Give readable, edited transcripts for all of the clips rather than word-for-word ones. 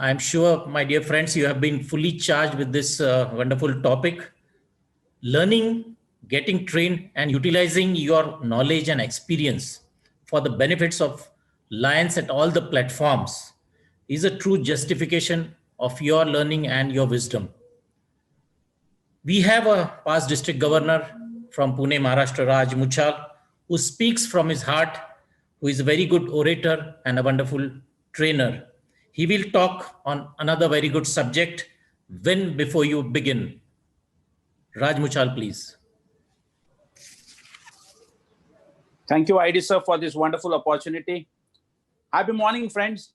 I'm sure, my dear friends, you have been fully charged with this wonderful topic. Learning, getting trained, and utilizing your knowledge and experience for the benefits of Lions at all the platforms is a true justification of your learning and your wisdom. We have a past district governor from Pune, Maharashtra, Raj Muchal, who speaks from his heart, who is a very good orator and a wonderful trainer. He will talk on another very good subject. When before you begin? Raj Muchal, please. Thank you, ID sir, for this wonderful opportunity. Happy morning, friends.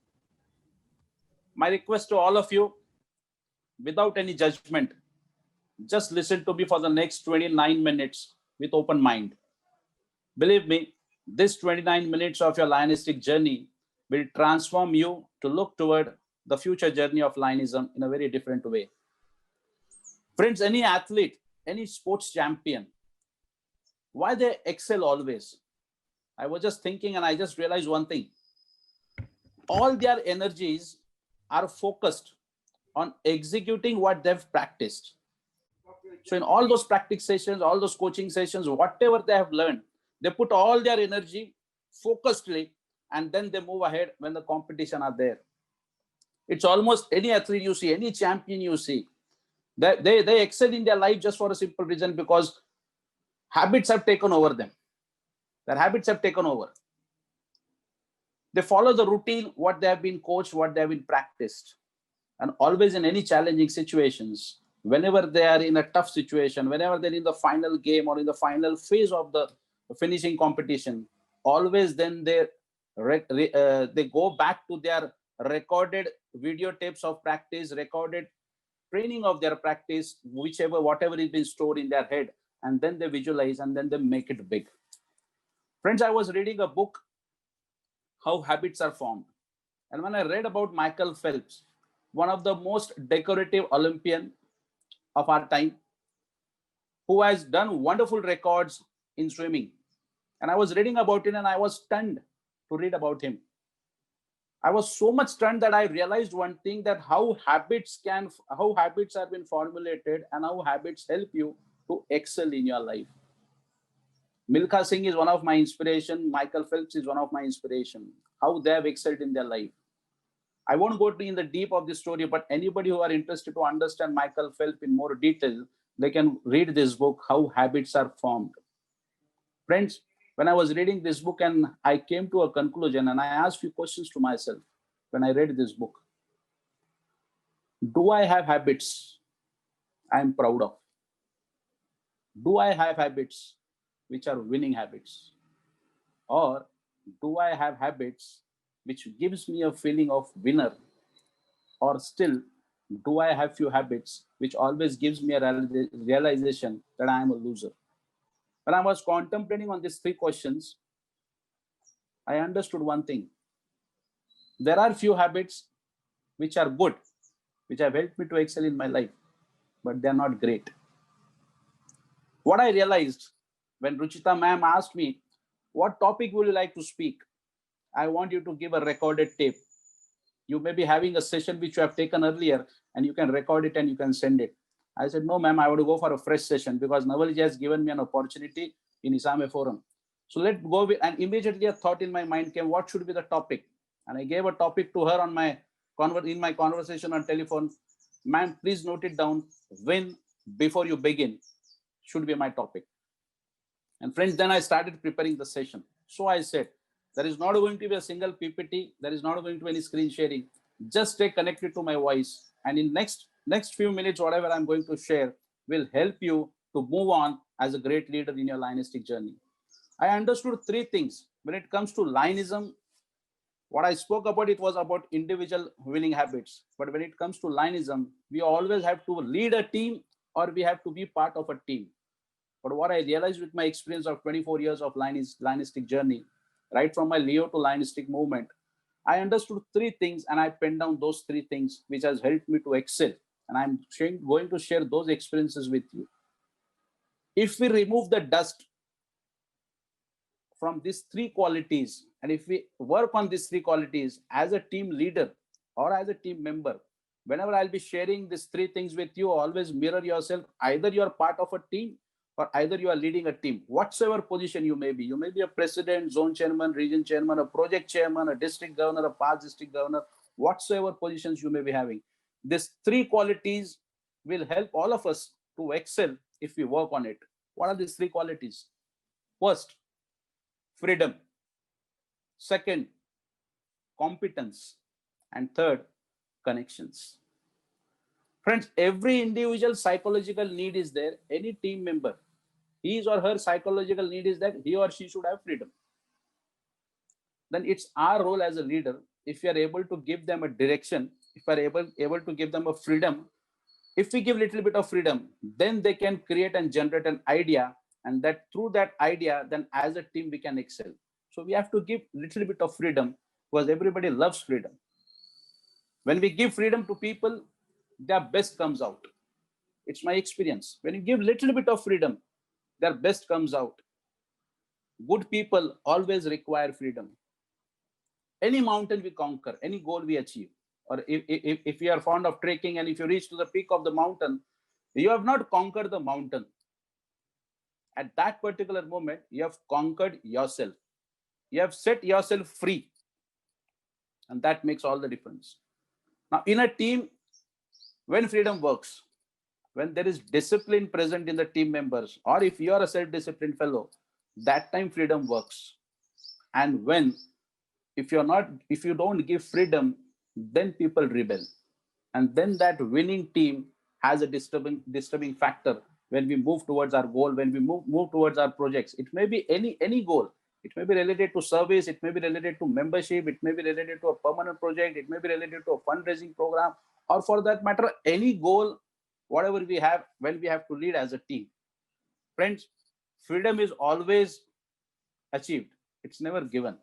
My request to all of you, without any judgment, just listen to me for the next 29 minutes with open mind. Believe me, this 29 minutes of your Lionistic journey will transform you to look toward the future journey of Lionism in a very different way. Friends, any athlete, any sports champion, why they excel always? I was just thinking and I just realized one thing. All their energies are focused on executing what they've practiced. So in all those practice sessions, all those coaching sessions, whatever they have learned, they put all their energy focusedly, and then they move ahead when the competition are there. It's almost any athlete you see, any champion you see, they excel in their life just for a simple reason, because habits have taken over them. Their habits have taken over. They follow the routine, what they have been coached, what they have been practiced. And always in any challenging situations, whenever they are in a tough situation, whenever they're in the final game or in the final phase of the finishing competition, always then they go back to their recorded videotapes of practice, recorded training of their practice, whatever is been stored in their head, and then they visualize and then they make it big. Friends, I was reading a book, How Habits Are Formed. And when I read about Michael Phelps, one of the most decorative Olympian of our time, who has done wonderful records in swimming. And I was reading about it and I was stunned to read about him. I was so much stunned that I realized one thing, that how habits have been formulated and how habits help you to excel in your life. Milkha Singh is one of my inspiration. Michael Phelps is one of my inspiration. How they have excelled in their life. I won't go in the deep of this story, but anybody who are interested to understand Michael Phelps in more detail, they can read this book, How Habits Are Formed. Friends, when I was reading this book and I came to a conclusion and I asked few questions to myself when I read this book. Do I have habits I am proud of? Do I have habits which are winning habits? Or do I have habits which gives me a feeling of winner? Or still, do I have few habits which always gives me a realization that I am a loser? When I was contemplating on these three questions, I understood one thing. There are few habits which are good, which have helped me to excel in my life, but they are not great. What I realized when Ruchita ma'am asked me, what topic would you like to speak? I want you to give a recorded tape. You may be having a session which you have taken earlier and you can record it and you can send it. I said, no, ma'am, I want to go for a fresh session because Navalji has given me an opportunity in Isame Forum. So let's go with, and immediately a thought in my mind came, what should be the topic? And I gave a topic to her on in my conversation on telephone. Ma'am, please note it down. When before you begin should be my topic. And friends, then I started preparing the session. So I said, there is not going to be a single PPT. There is not going to be any screen sharing. Just stay connected to my voice. And in next few minutes, whatever I'm going to share will help you to move on as a great leader in your Lionistic journey. I understood three things. When it comes to Lionism, what I spoke about, it was about individual winning habits. But when it comes to Lionism, we always have to lead a team or we have to be part of a team. But what I realized with my experience of 24 years of Lionistic journey, right from my Leo to Lionistic movement, I understood three things and I penned down those three things which has helped me to excel. And I'm going to share those experiences with you. If we remove the dust from these three qualities, and if we work on these three qualities as a team leader or as a team member, whenever I'll be sharing these three things with you, always mirror yourself. Either you are part of a team or either you are leading a team, whatsoever position you may be. You may be a president, zone chairman, region chairman, a project chairman, a district governor, a past district governor, whatsoever positions you may be having. These three qualities will help all of us to excel if we work on it. What are these three qualities? First, freedom. Second, competence. And third, connections. Friends, every individual psychological need is there. Any team member, his or her psychological need is that he or she should have freedom. Then it's our role as a leader, if we are able to give them a direction, if we are able to give them a freedom, if we give a little bit of freedom, then they can create and generate an idea, and that through that idea, then as a team, we can excel. So we have to give a little bit of freedom, because everybody loves freedom. When we give freedom to people, their best comes out. It's my experience. When you give a little bit of freedom, their best comes out. Good people always require freedom. Any mountain we conquer, any goal we achieve, or if you are fond of trekking and if you reach to the peak of the mountain, you have not conquered the mountain. At that particular moment, you have conquered yourself. You have set yourself free. And that makes all the difference. Now, in a team, when freedom works, when there is discipline present in the team members, or if you are a self-disciplined fellow, that time freedom works. And if you don't give freedom, then people rebel. And then that winning team has a disturbing factor when we move towards our goal, when we move towards our projects. It may be any goal. It may be related to service, it may be related to membership, it may be related to a permanent project, it may be related to a fundraising program, or for that matter, any goal, whatever we have, when we have to lead as a team. Friends, freedom is always achieved. It's never given.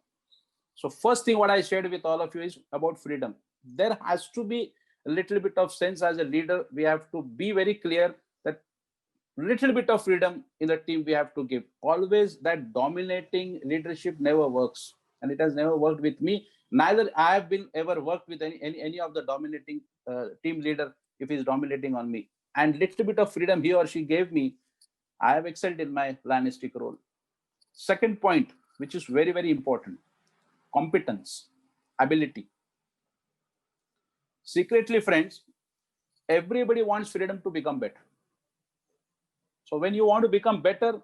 So first thing what I shared with all of you is about freedom. There has to be a little bit of sense as a leader. We have to be very clear that little bit of freedom in the team we have to give. Always that dominating leadership never works. And it has never worked with me. Neither I have been ever worked with any of the dominating team leader if he's dominating on me. And little bit of freedom he or she gave me, I have excelled in my Lionstic role. Second point, which is very, very important, competence, ability. Secretly, friends, everybody wants freedom to become better. So when you want to become better,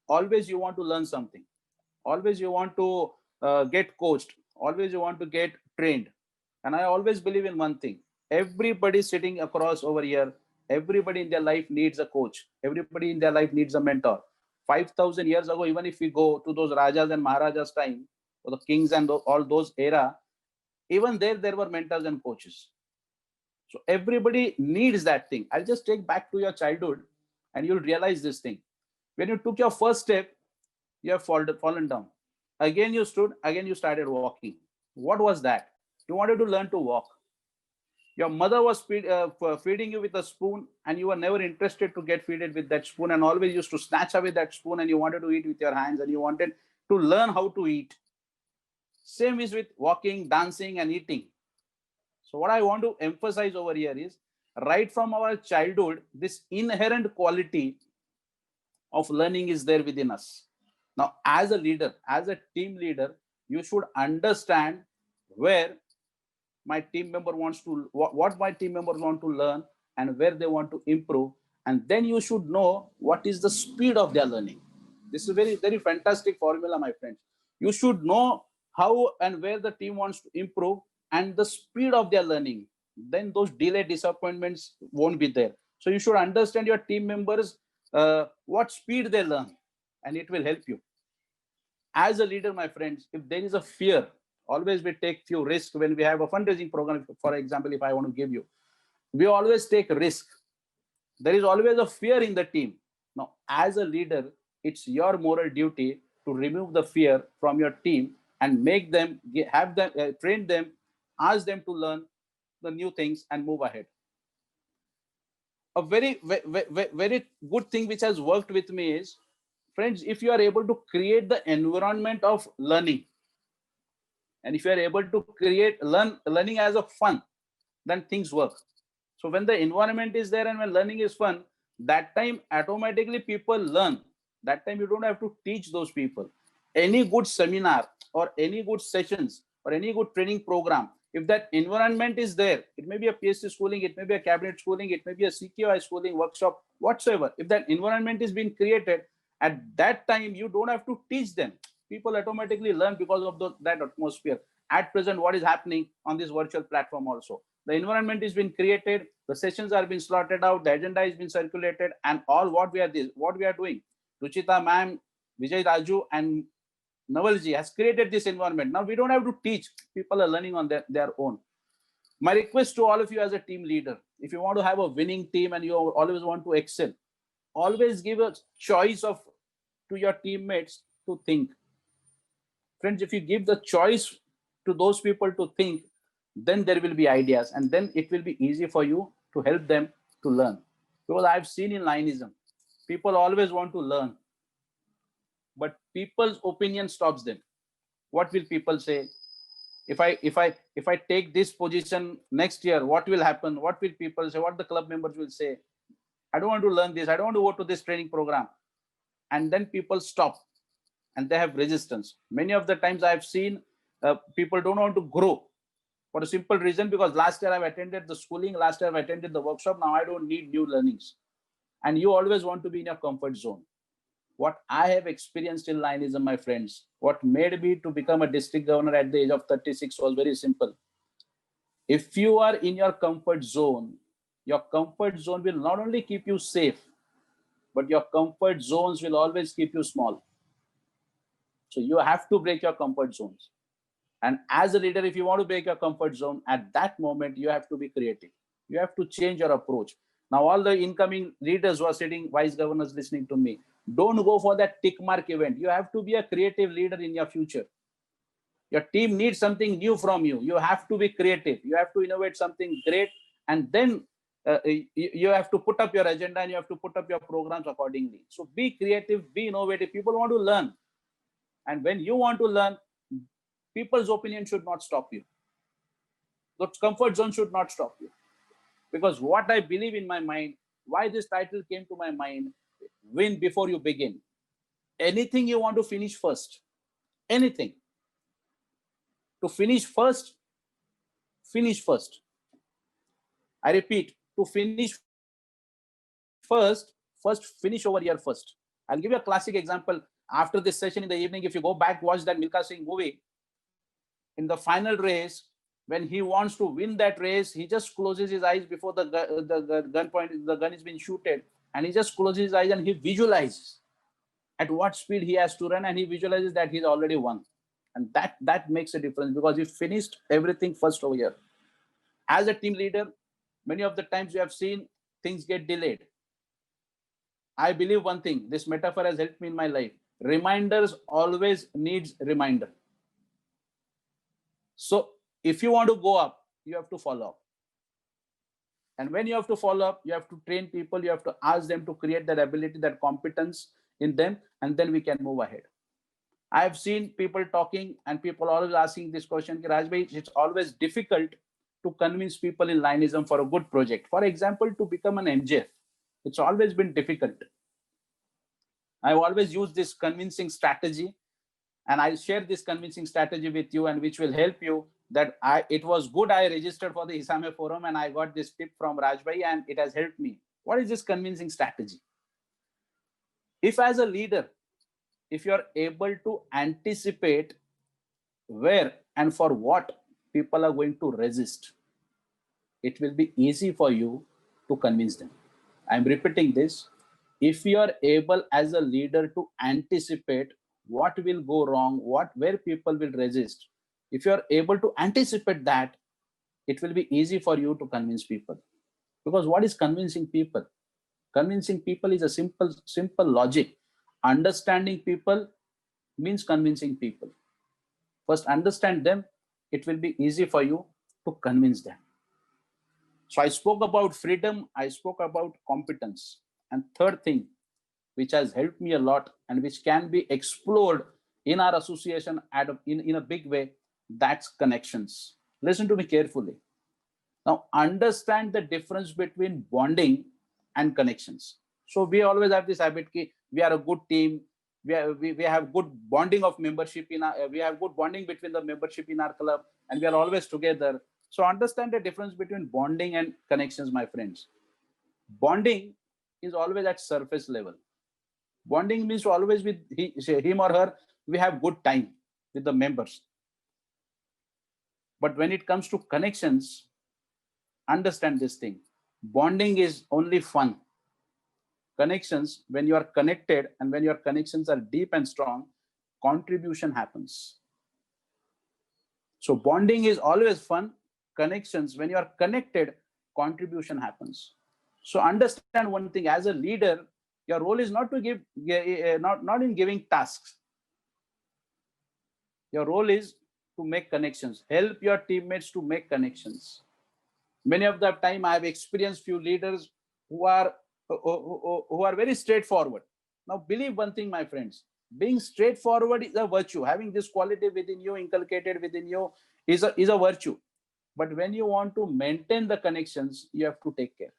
always you want to learn something. Always you want to get coached. Always you want to get trained. And I always believe in one thing. Everybody sitting across over here, everybody in their life needs a coach. Everybody in their life needs a mentor. 5,000 years ago, even if we go to those Rajas and Maharajas time, or the kings and all those era, even there were mentors and coaches. So everybody needs that thing. I'll just take back to your childhood and you'll realize this thing. When you took your first step, you have fallen down. Again, you stood, again, you started walking. What was that? You wanted to learn to walk. Your mother was feeding you with a spoon and you were never interested to get fed with that spoon and always used to snatch away that spoon and you wanted to eat with your hands and you wanted to learn how to eat. Same is with walking, dancing, and eating. So what I want to emphasize over here is, right from our childhood, this inherent quality of learning is there within us. Now, as a leader, as a team leader, you should understand where my team member wants to, what my team members want to learn and where they want to improve. And then you should know what is the speed of their learning. This is a very, very fantastic formula, my friends. You should know how and where the team wants to improve and the speed of their learning. Then those delayed disappointments won't be there. So you should understand your team members, what speed they learn, and it will help you. As a leader, my friends, if there is a fear, always we take few risks when we have a fundraising program. For example, if I want to give you, we always take risk. There is always a fear in the team. Now, as a leader, it's your moral duty to remove the fear from your team and make them, have them, train them, ask them to learn the new things and move ahead. A very, very good thing which has worked with me is, friends, if you are able to create the environment of learning, and if you are able to create learning as a fun, then things work. So when the environment is there and when learning is fun, that time automatically people learn. That time you don't have to teach those people. Any good seminar or any good sessions or any good training program, if that environment is there, it may be a PhD schooling, it may be a cabinet schooling, it may be a CQI schooling workshop, whatsoever. If that environment is being created, at that time you don't have to teach them. People automatically learn because of that atmosphere. At present, what is happening on this virtual platform also? The environment is being created, the sessions are being slotted out, the agenda is being circulated, and all what we are doing. Ruchita ma'am, Vijay Raju, and Navalji has created this environment. Now we don't have to teach. People are learning on their own. My request to all of you as a team leader, if you want to have a winning team and you always want to excel, always give a choice to your teammates to think. Friends, if you give the choice to those people to think, then there will be ideas, and then it will be easy for you to help them to learn. Because I've seen in Lionism, people always want to learn, but people's opinion stops them. What will people say? If I take this position next year, what will happen? What will people say? What the club members will say? I don't want to learn this. I don't want to go to this training program. And then people stop and they have resistance. Many of the times I've seen people don't want to grow for a simple reason, because last year I've attended the schooling, last year I've attended the workshop, now I don't need new learnings. And you always want to be in your comfort zone. What I have experienced in Lionism, my friends, what made me to become a district governor at the age of 36 was very simple. If you are in your comfort zone will not only keep you safe, but your comfort zones will always keep you small. So you have to break your comfort zones. And as a leader, if you want to break your comfort zone, at that moment, you have to be creative. You have to change your approach. Now, all the incoming leaders who are sitting, vice governors listening to me, don't go for that tick mark event. You have to be a creative leader in your future. Your team needs something new from you. You have to be creative. You have to innovate something great. And then you have to put up your agenda and you have to put up your programs accordingly. So be creative, be innovative. People want to learn. And when you want to learn, people's opinion should not stop you. The comfort zone should not stop you. Because what I believe in my mind, why this title came to my mind, win before you begin. Anything you want to finish first. Anything. To finish first, finish first. I repeat, to finish first finish over here first. I'll give you a classic example. After this session in the evening, if you go back, watch that Milkha Singh movie, in the final race, when he wants to win that race, he just closes his eyes before the gun is being shooted, and he just closes his eyes and he visualizes at what speed he has to run, and he visualizes that he's already won. And that makes a difference, because he finished everything first over here. As a team leader, many of the times you have seen things get delayed. I believe one thing, this metaphor has helped me in my life. Reminders always needs reminder. So if you want to go up, you have to follow up. And when you have to follow up, you have to train people, you have to ask them to create that ability, that competence in them, and then we can move ahead. I have seen people talking and people always asking this question, Rajbhai, it's always difficult to convince people in Lionism for a good project. For example, to become an MJF, it's always been difficult. I've always used this convincing strategy, and I'll share this convincing strategy with you, and which will help you. That it was good I registered for the Isame Forum and I got this tip from Rajbhai, and it has helped me. What is this convincing strategy? If as a leader, if you're able to anticipate where and for what people are going to resist, it will be easy for you to convince them. I'm repeating this. If you are able as a leader to anticipate what will go wrong, where people will resist, if you are able to anticipate that, it will be easy for you to convince people. Because what is convincing people? Convincing people is a simple logic. Understanding people means convincing people. First, understand them. It will be easy for you to convince them. So I spoke about freedom. I spoke about competence. And third thing, which has helped me a lot and which can be explored in our association in a big way, that's connections. Listen to me carefully. Now understand the difference between bonding and connections. So we always have this habit ki we are a good team. We have good bonding of membership in our, we have good bonding between the membership in our club, and we are always together. So understand the difference between bonding and connections, my friends. Bonding is always at surface level. Bonding means always with him or her, we have good time with the members. But when it comes to connections, understand this thing. Bonding is only fun. Connections, when you are connected and when your connections are deep and strong, contribution happens. So bonding is always fun. Connections, when you are connected, contribution happens. So understand one thing, as a leader, your role is not to give, not in giving tasks. Your role is to make connections, help your teammates to make connections. Many of the time I have experienced few leaders who are very straightforward. Now believe one thing, my friends, being straightforward is a virtue. Having this quality within you, inculcated within you, is a virtue. But when you want to maintain the connections, you have to take care.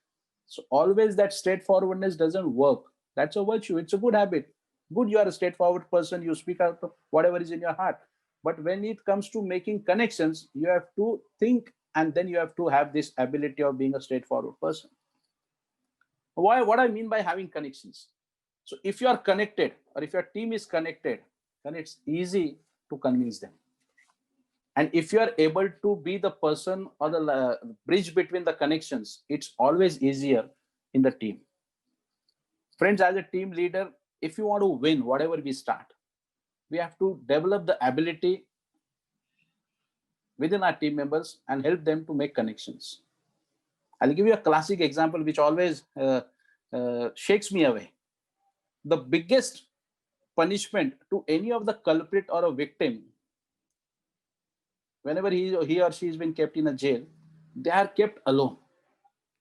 So always that straightforwardness doesn't work. That's a virtue. It's a good habit. Good, you are a straightforward person. You speak out whatever is in your heart. But when it comes to making connections, you have to think, and then you have to have this ability of being a straightforward person. Why? What I mean by having connections. So if you are connected, or if your team is connected, then it's easy to convince them. And if you are able to be the person or the bridge between the connections, it's always easier in the team. Friends, as a team leader, if you want to win whatever we start, we have to develop the ability within our team members and help them to make connections. I'll give you a classic example which always shakes me away. The biggest punishment to any of the culprit or a victim, whenever he or she has been kept in a jail, they are kept alone.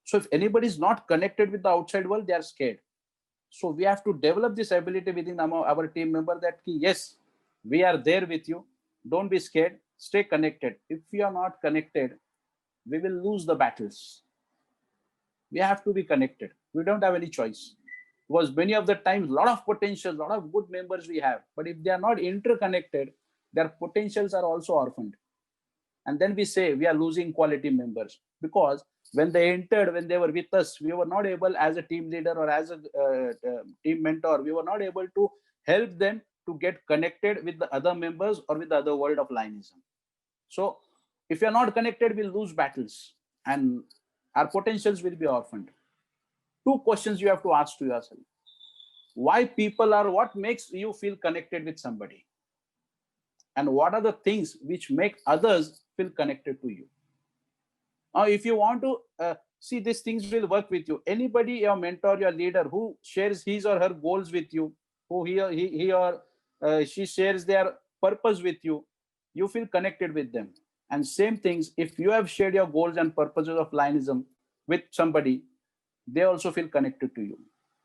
So if anybody is not connected with the outside world, they are scared. So we have to develop this ability within our team member that yes, we are there with you. Don't be scared. Stay connected. If we are not connected, we will lose the battles. We have to be connected. We don't have any choice. Because many of the times, a lot of potential, a lot of good members we have, but if they are not interconnected, their potentials are also orphaned. And then we say we are losing quality members, because when they entered, when they were with us, we were not able, as a team leader or as a team mentor, we were not able to help them to get connected with the other members or with the other world of Lionism. So if you're not connected, we'll lose battles and our potentials will be orphaned. Two questions you have to ask to yourself. Why people are, what makes you feel connected with somebody? And what are the things which make others feel connected to you? Now, if you want to see these things will work with you, anybody, your mentor, your leader, who shares his or her goals with you, who he or she shares their purpose with you, you feel connected with them. And same things, if you have shared your goals and purposes of Lionism with somebody, they also feel connected to you.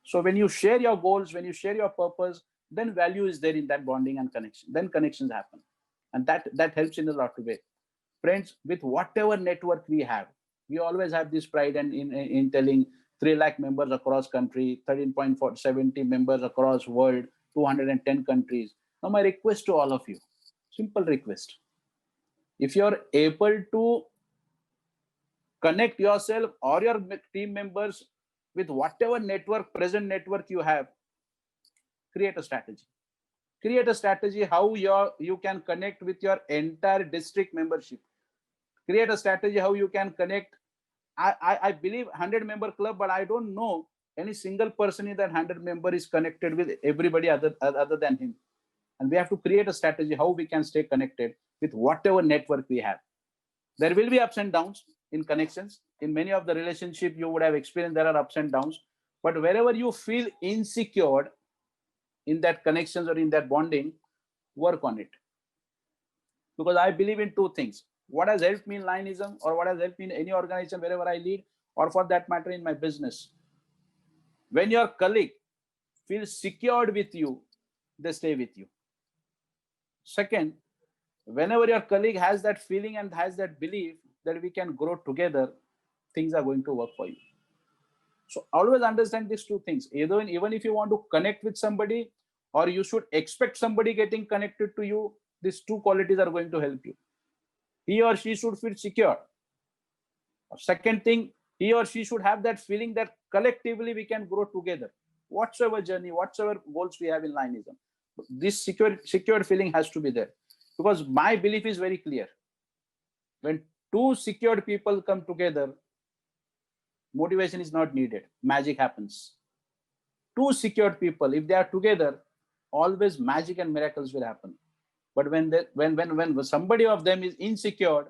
So when you share your goals, when you share your purpose, then value is there in that bonding and connection. Then connections happen. And that helps in a lot of ways. Friends, with whatever network we have, we always have this pride and in telling 3 lakh members across country, 13.470 members across world, 210 countries. Now my request to all of you, simple request. If you're able to connect yourself or your team members with whatever present network you have, create a strategy. Create a strategy how you can connect with your entire district membership. Create a strategy how you can connect. I believe 100-member club, but I don't know any single person in that 100-member is connected with everybody other than him. And we have to create a strategy how we can stay connected with whatever network we have. There will be ups and downs in connections. In many of the relationships you would have experienced, there are ups and downs. But wherever you feel insecure in that connections or in that bonding, work on it. Because I believe in two things. What has helped me in Lionism, or what has helped me in any organization wherever I lead, or for that matter in my business. When your colleague feels secured with you, they stay with you. Second, whenever your colleague has that feeling and has that belief that we can grow together, things are going to work for you. So always understand these two things. Even if you want to connect with somebody, or you should expect somebody getting connected to you, these two qualities are going to help you. He or she should feel secure. Second thing, he or she should have that feeling that collectively we can grow together. Whatsoever journey, whatsoever goals we have in Lionism, this secured feeling has to be there. Because my belief is very clear. When two secured people come together, motivation is not needed. Magic happens. Two secured people, if they are together, always magic and miracles will happen. But when somebody of them is insecure,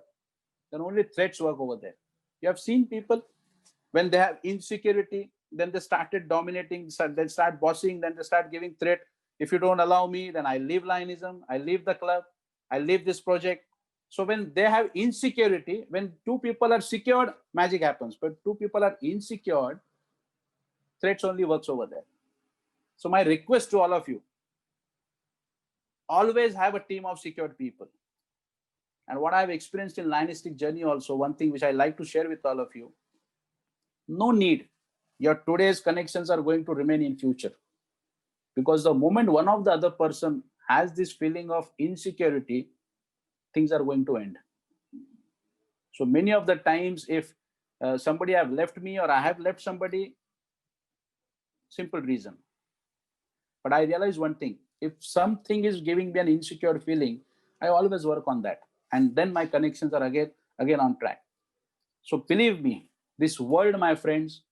then only threats work over there. You have seen people, when they have insecurity, then they started dominating, then start bossing, then they start giving threat. If you don't allow me, then I leave Lionism, I leave the club, I leave this project. So when they have insecurity, when two people are secured, magic happens. But two people are insecure, threats only works over there. So my request to all of you, always have a team of secured people. And what I've experienced in Lionistic journey also, one thing which I like to share with all of you, no need. Your today's connections are going to remain in future. Because the moment one of the other person has this feeling of insecurity, things are going to end. So many of the times, if somebody have left me or I have left somebody, simple reason. But I realize one thing, if something is giving me an insecure feeling, I always work on that. And then my connections are again on track. So believe me, this world, my friends,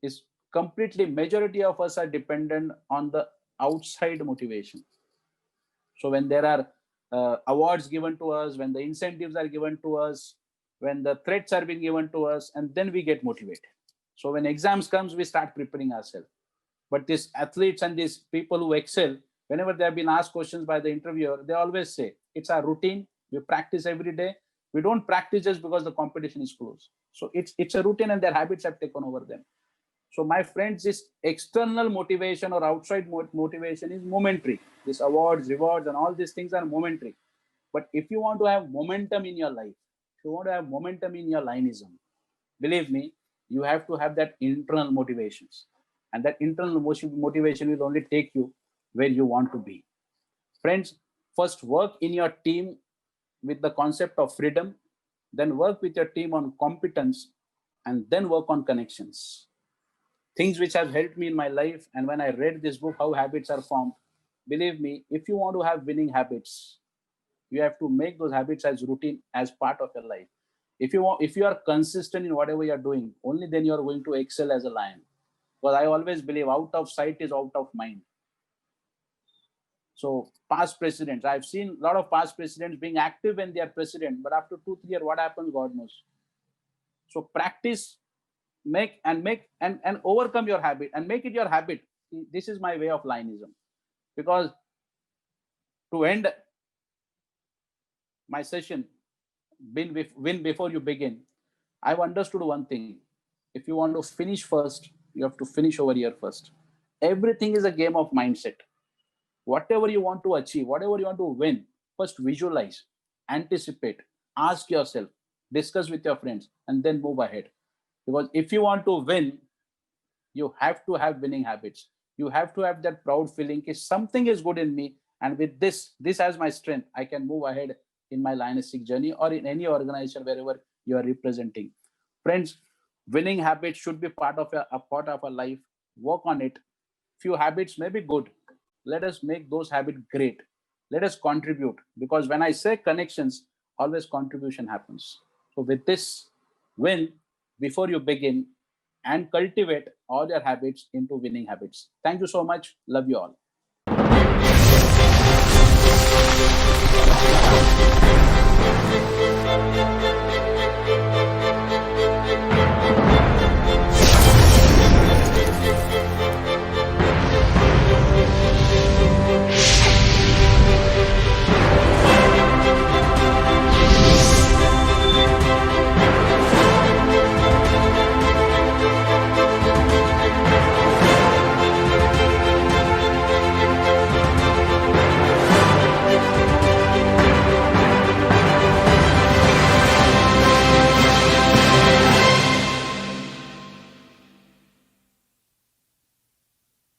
is completely, majority of us are dependent on the outside motivation. So when there are awards given to us, when the incentives are given to us, when the threats are being given to us, and then we get motivated. So when exams comes, we start preparing ourselves. But these athletes and these people who excel, whenever they have been asked questions by the interviewer, they always say, it's our routine. We practice every day. We don't practice just because the competition is close. So it's a routine and their habits have taken over them. So my friends, this external motivation or outside motivation is momentary. These awards, rewards, and all these things are momentary. But if you want to have momentum in your life, if you want to have momentum in your Lionism, believe me, you have to have that internal motivations. And that internal motivation will only take you where you want to be. Friends, first work in your team with the concept of freedom, then work with your team on competence, and then work on connections. Things which have helped me in my life, and when I read this book, How Habits Are Formed, believe me, if you want to have winning habits, you have to make those habits as routine, as part of your life. If you are consistent in whatever you are doing, only then you are going to excel as a lion. Because I always believe out of sight is out of mind. So past presidents, I've seen a lot of past presidents being active when they are president, but after 2-3 years, what happens, God knows. So practice, make and overcome your habit and make it your habit. This is my way of Lionism. Because to end my session, win before you begin, I've understood one thing. If you want to finish first, you have to finish over here first. Everything is a game of mindset. Whatever you want to achieve, whatever you want to win, first visualize, anticipate, ask yourself, discuss with your friends, and then move ahead. Because if you want to win, you have to have winning habits. You have to have that proud feeling that something is good in me, and with this as my strength, I can move ahead in my Lionistic journey or in any organization wherever you are representing. Friends, winning habits should be a part of our life. Work on it. Few habits may be good. Let us make those habits great. Let us contribute, because when I say connections, always contribution happens. So with this, win before you begin and cultivate all your habits into winning habits. Thank you so much. Love you all.